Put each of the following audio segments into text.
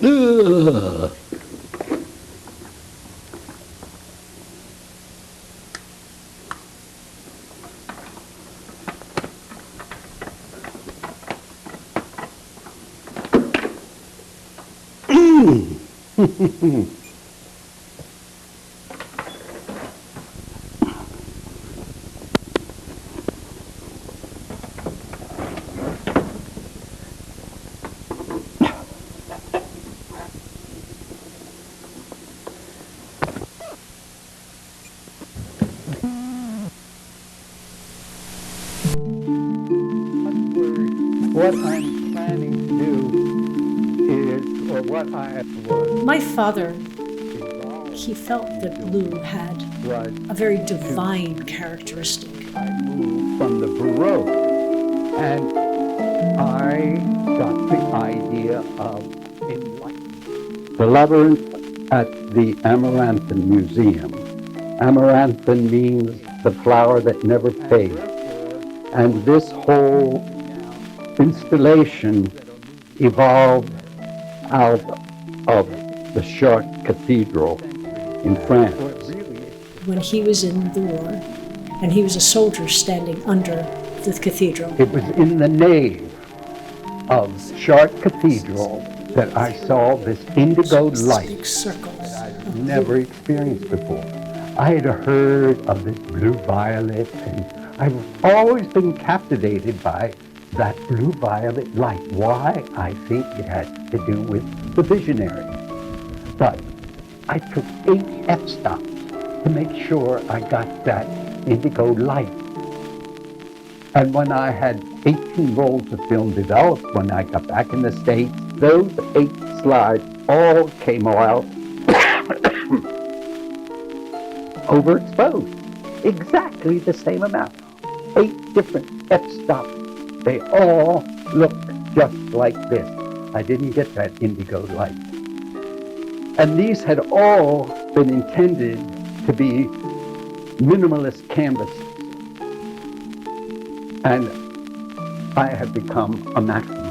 Ugh. What I'm planning to do is, or what I was. My father, he felt that blue had a very divine characteristic. I moved from the Baroque, and I got the idea of enlightenment. The labyrinth at the Amaranthine Museum. Amaranthine means the flower that never fades. And this whole installation evolved out of the Chartres Cathedral in France. When he was in the war, and he was a soldier standing under the cathedral. It was in the nave of Chartres Cathedral that I saw this indigo light Big circle that I'd never experienced before. I had heard of this blue violet, and I've always been captivated by that blue violet light. Why? I think it has to do with the visionary. But I took 8 f-stops to make sure I got that indigo light. And when I had 18 rolls of film developed, when I got back in the States, those 8 slides all came out overexposed. Exactly the same amount. 8 different f-stops. They all look just like this. I didn't get that indigo light. And these had all been intended to be minimalist canvases. And I have become a maximalist.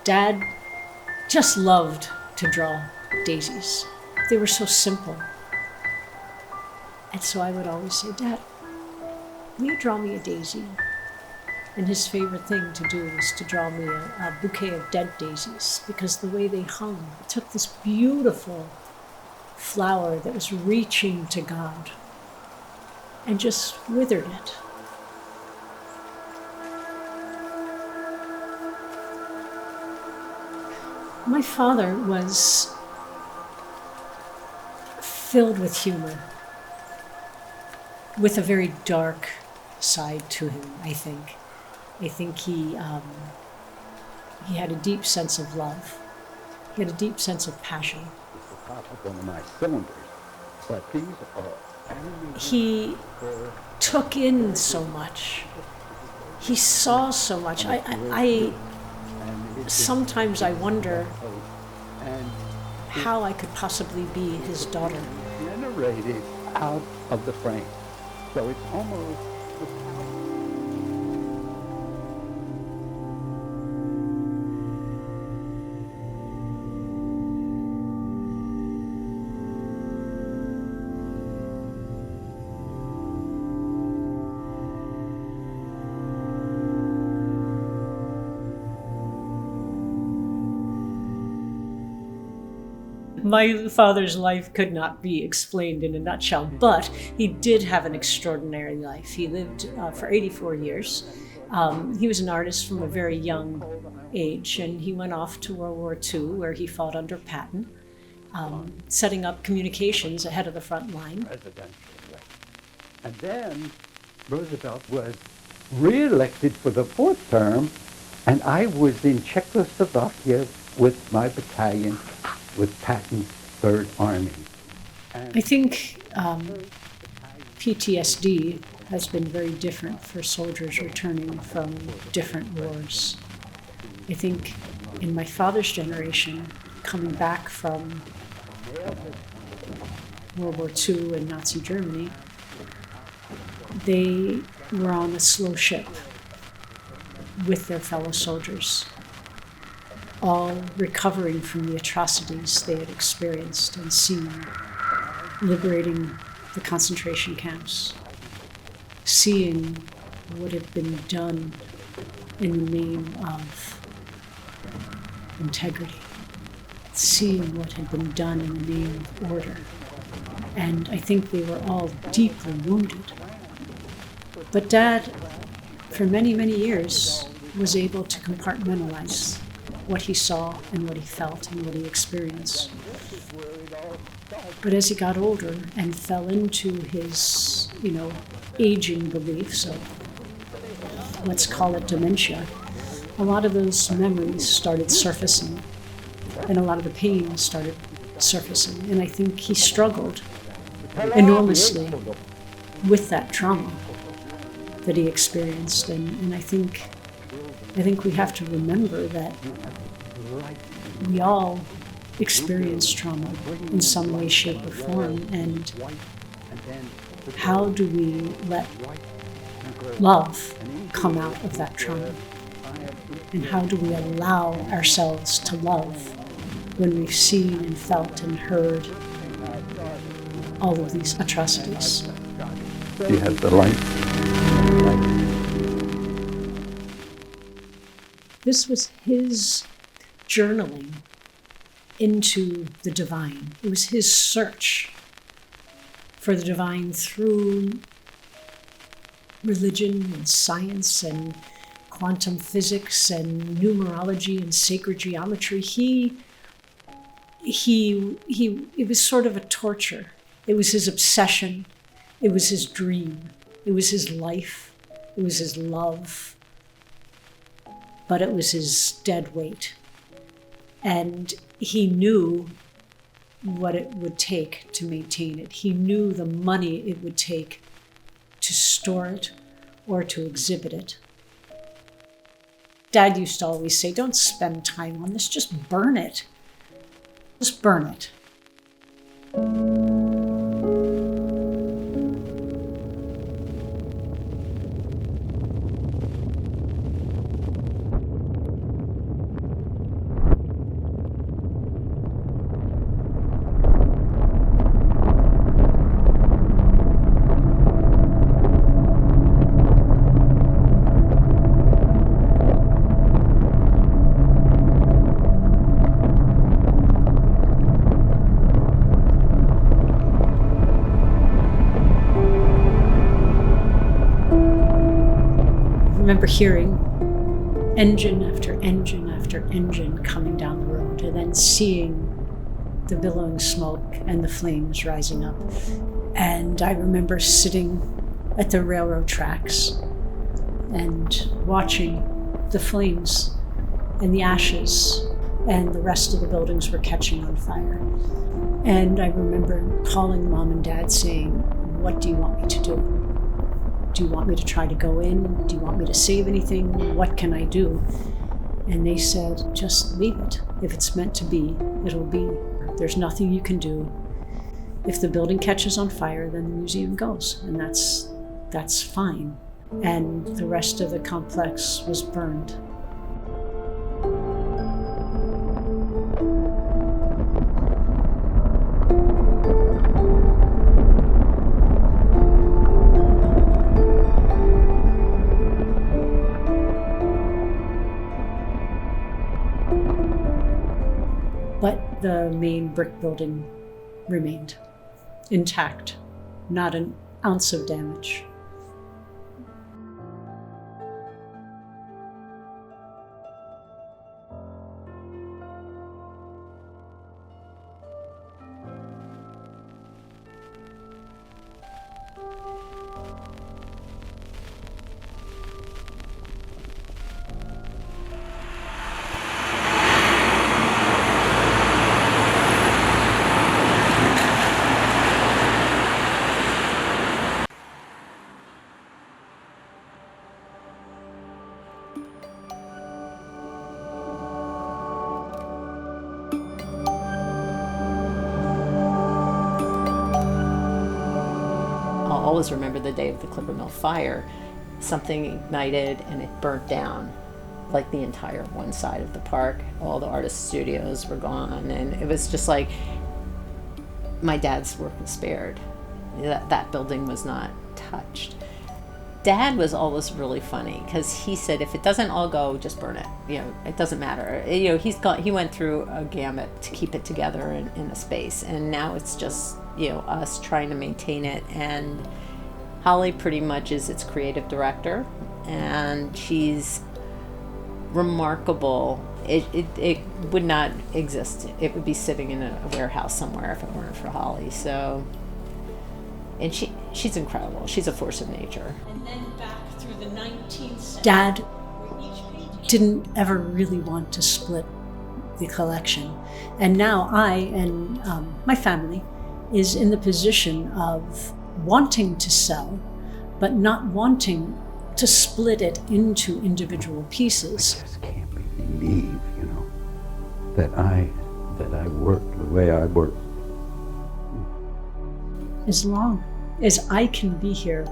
Dad just loved to draw daisies. They were so simple. And so I would always say, Dad, will you draw me a daisy? And his favorite thing to do was to draw me a bouquet of dead daisies, because the way they hung, it took this beautiful flower that was reaching to God and just withered it. My father was filled with humor, with a very dark side to him, I think. I think he had a deep sense of love. He had a deep sense of passion. The top of one of my cylinders, but these are... He took in so much. He saw so much. Sometimes I wonder how I could possibly be his daughter. Generated out of the frame. So it's almost... My father's life could not be explained in a nutshell, but he did have an extraordinary life. He lived for 84 years. He was an artist from a very young age, and he went off to World War II, where he fought under Patton, setting up communications ahead of the front line. And then Roosevelt was re-elected for the fourth term, and I was in Czechoslovakia with my battalion with Patton's Third Army. I think PTSD has been very different for soldiers returning from different wars. I think in my father's generation, coming back from World War II and Nazi Germany, they were on a slow ship with their fellow soldiers, all recovering from the atrocities they had experienced and seen, liberating the concentration camps, seeing what had been done in the name of integrity, seeing what had been done in the name of order. And I think they were all deeply wounded. But Dad, for many, many years, was able to compartmentalize what he saw and what he felt and what he experienced. But as he got older and fell into his, aging beliefs of, let's call it dementia, a lot of those memories started surfacing, and a lot of the pain started surfacing. And I think he struggled enormously with that trauma that he experienced. And I think we have to remember that we all experience trauma in some way, shape, or form. And how do we let love come out of that trauma? And how do we allow ourselves to love when we've seen and felt and heard all of these atrocities? She has the light. This was his journaling into the divine. It was his search for the divine through religion and science and quantum physics and numerology and sacred geometry. It was sort of a torture. It was his obsession. It was his dream. It was his life. It was his love. But it was his dead weight. And he knew what it would take to maintain it. He knew the money it would take to store it or to exhibit it. Dad used to always say, don't spend time on this, just burn it. Just burn it. I remember hearing engine after engine after engine coming down the road, and then seeing the billowing smoke and the flames rising up. And I remember sitting at the railroad tracks and watching the flames and the ashes, and the rest of the buildings were catching on fire. And I remember calling Mom and Dad saying, what do you want me to do? Do you want me to try to go in? Do you want me to save anything? What can I do? And they said, just leave it. If it's meant to be, it'll be. There's nothing you can do. If the building catches on fire, then the museum goes, and that's fine. And the rest of the complex was burned. But the main brick building remained intact, not an ounce of damage. I'll always remember the day of the Clipper Mill fire. Something ignited and it burnt down like the entire one side of the park. All the artist studios were gone, and it was just like my dad's work was spared. That building was not touched. Dad was always really funny because he said, if it doesn't all go, just burn it. It doesn't matter. He went through a gamut to keep it together in a space, and now it's just us trying to maintain it. And Holly pretty much is its creative director, and she's remarkable. It would not exist. It would be sitting in a warehouse somewhere if it weren't for Holly. So, and she's incredible. She's a force of nature. And then back through the 19th century, Dad didn't ever really want to split the collection. And now I and my family is in the position of wanting to sell, but not wanting to split it into individual pieces. I just can't believe, that I worked the way I worked. As long as I can be here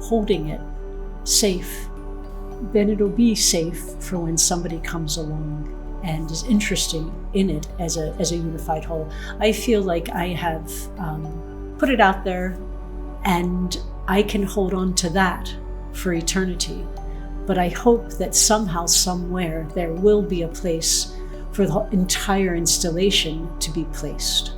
holding it safe, then it'll be safe for when somebody comes along and is interested in it as a unified whole. I feel like I have put it out there, and I can hold on to that for eternity. But I hope that somehow, somewhere, there will be a place for the entire installation to be placed.